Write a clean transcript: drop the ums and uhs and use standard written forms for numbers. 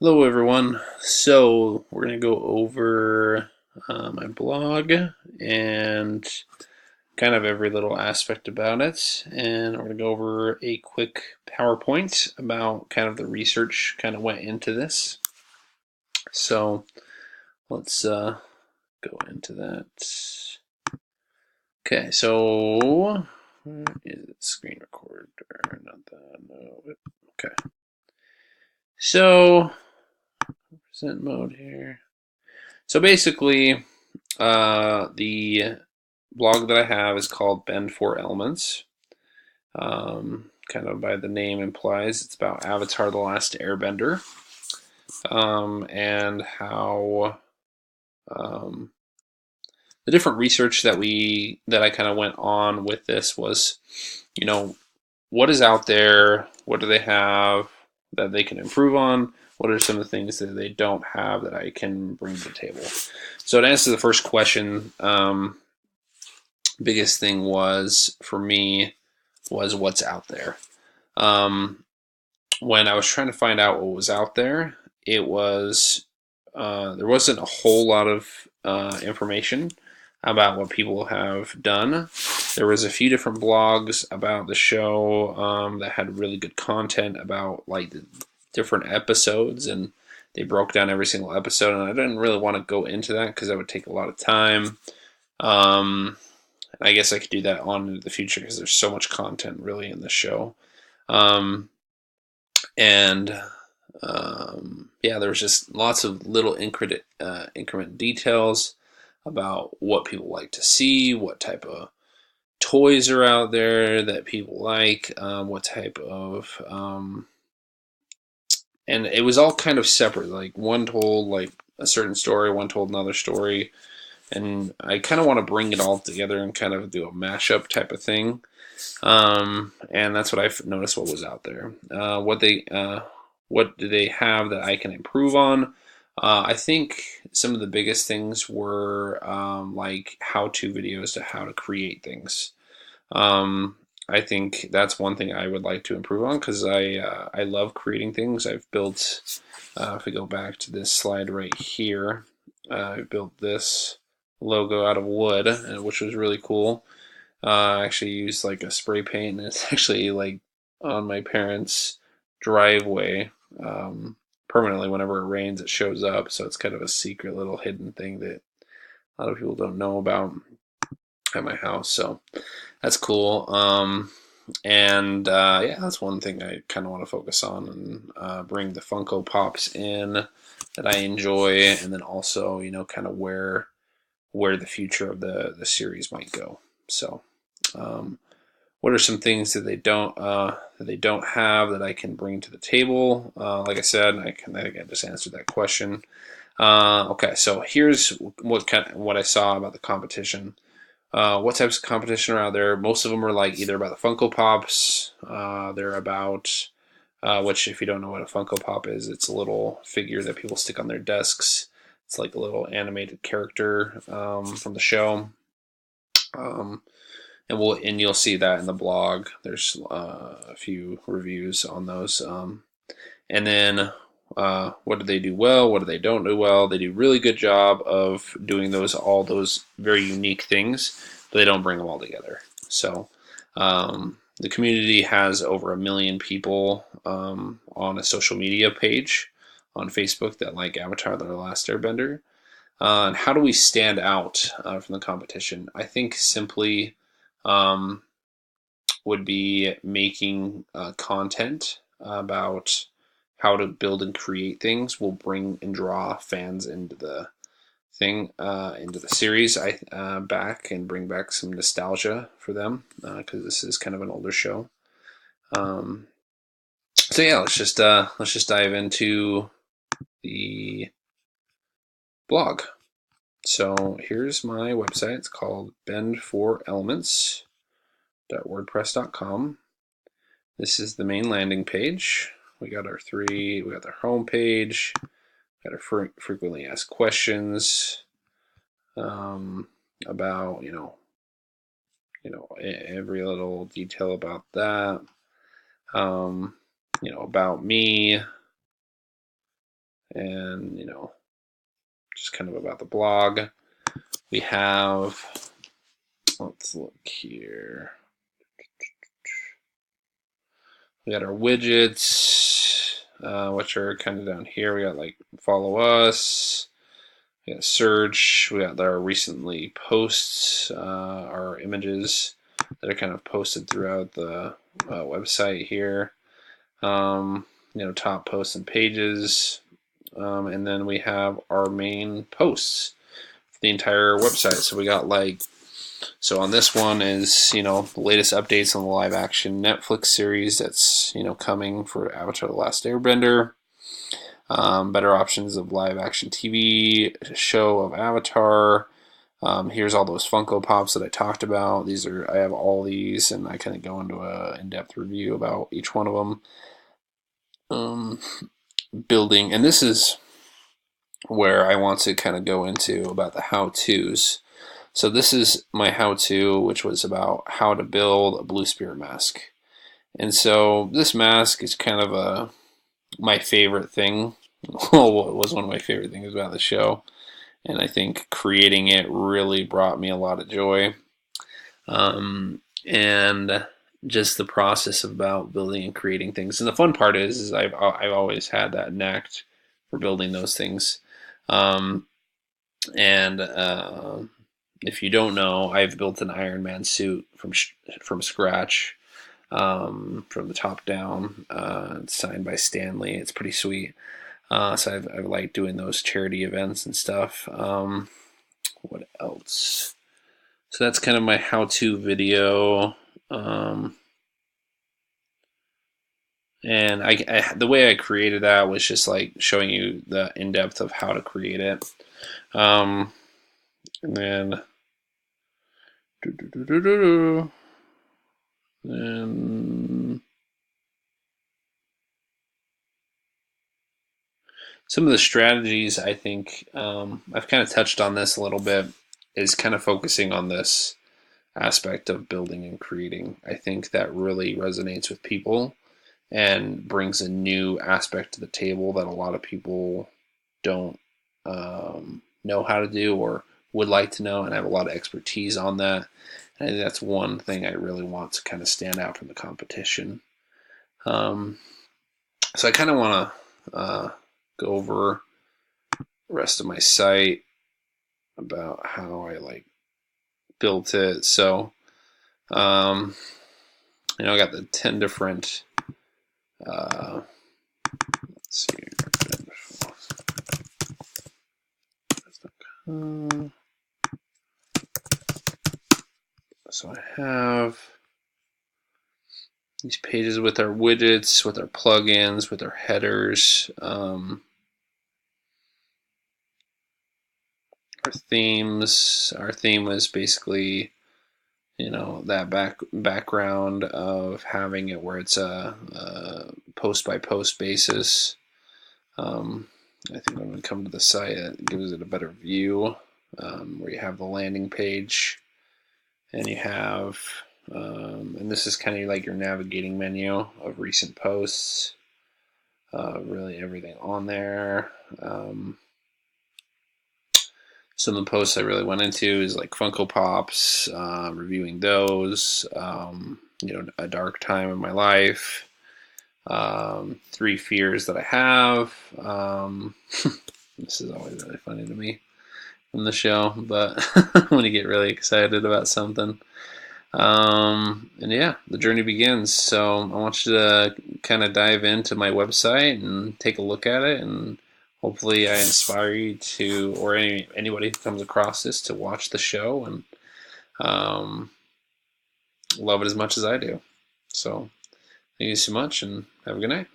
Hello, everyone. So, we're going to go over my blog and kind of every little aspect about it. And we're going to go over a quick PowerPoint about kind of the research kind of went into this. So, let's go into that. Okay, so where is it? Screen recorder? Not that. No. Okay. So, present mode here. So basically, the blog that I have is called Bend for Elements. Kind of by the name implies, it's about Avatar: The Last Airbender, and how um, the different research that I kind of went on with this was, you know, what is out there, what do they have that they can improve on, what are some of the things that they don't have that I can bring to the table. So to answer the first question, biggest thing was for me was what's out there. Um, when I was trying to find out what was out there, it was there wasn't a whole lot of information about what people have done. There was a few different blogs about the show that had really good content about like the different episodes, and they broke down every single episode. And I didn't really want to go into that because that would take a lot of time. Um, I guess I could do that on into the future because there's so much content really in the show. Um, and yeah, there was just lots of little increment details about what people like to see, what type of toys are out there that people like, what type of, and it was all kind of separate. Like one told like a certain story, one told another story, and I kind of want to bring it all together and kind of do a mashup type of thing. And that's what I've noticed what was out there. What do they have that I can improve on? I think some of the biggest things were like how-to videos to how to create things. Um, I think that's one thing I would like to improve on because I love creating things. I've built. If we go back to this slide right here, I built this logo out of wood, which was really cool. I actually used like a spray paint, and it's actually like on my parents' driveway permanently. Whenever it rains, it shows up. So it's kind of a secret little hidden thing that a lot of people don't know about at my house. So that's cool. And yeah, that's one thing I kind of want to focus on and bring the Funko Pops in that I enjoy, and then also kind of where the future of the series might go. So. Um, what are some things that they don't have that I can bring to the table? Like I said, I think I just answered that question. Okay, so here's what I saw about the competition. What types of competition are out there? Most of them are like either about the Funko Pops. They're about which, if you don't know what a Funko Pop is, it's a little figure that people stick on their desks. It's like a little animated character from the show. Um, and you'll see that in the blog. There's a few reviews on those. And then what do they do well? What do they don't do well? They do really good job of doing all those very unique things, but they don't bring them all together. So the community has over 1 million people on a social media page on Facebook that like Avatar: The Last Airbender. And how do we stand out from the competition? I think simply um, would be making content about how to build and create things will bring and draw fans into the into the series. I back and bring back some nostalgia for them because this is kind of an older show. Um, so yeah, let's just dive into the blog. So here's my website. It's called bend4elements.wordpress.com. This is the main landing page. We got our home page, got our frequently asked questions about, every little detail about that, about me, and just kind of about the blog. We have, let's look here. We got our widgets, which are kind of down here. We got like follow us. We got search. We got our recently posts, our images that are kind of posted throughout the website here. Top posts and pages. And then we have our main posts for the entire website. So we got so on this one is, the latest updates on the live action Netflix series that's, coming for Avatar: The Last Airbender. Better options of live action TV show of Avatar. Here's all those Funko Pops that I talked about. I have all these, and I kind of go into an in-depth review about each one of them. Building, and this is where I want to kind of go into about the how-tos. So this is my how-to, which was about how to build a Blue Spirit mask. And so this mask is kind of my favorite thing. Well, it was one of my favorite things about the show. And I think creating it really brought me a lot of joy. And just the process about building and creating things. And the fun part is I've always had that knack for building those things. If you don't know, I've built an Iron Man suit from scratch, from the top down. It's signed by Stan Lee. It's pretty sweet. So I've liked doing those charity events and stuff. What else? So that's kind of my how-to video. And the way I created that was just like showing you the in-depth of how to create it. And then some of the strategies, I think, I've kind of touched on this a little bit, is kind of focusing on this aspect of building and creating. I think that really resonates with people and brings a new aspect to the table that a lot of people don't know how to do or would like to know, and I have a lot of expertise on that. And I think that's one thing I really want to kind of stand out from the competition. So I kind of want to go over the rest of my site about how I built it. So I got the 10 different let's see. So I have these pages with our widgets, with our plugins, with our headers, our themes. Our theme was basically, that background of having it where it's a post by post basis. I think when we come to the site, it gives it a better view, where you have the landing page, and you have, and this is kind of like your navigating menu of recent posts. Really everything on there. Some of the posts I really went into is like Funko Pops, reviewing those, a dark time in my life, 3 fears that I have. This is always really funny to me from the show, but when you get really excited about something. And yeah, the journey begins. So I want you to kind of dive into my website and take a look at it, and hopefully I inspire you to, or anybody who comes across this, to watch the show and love it as much as I do. So thank you so much, and have a good night.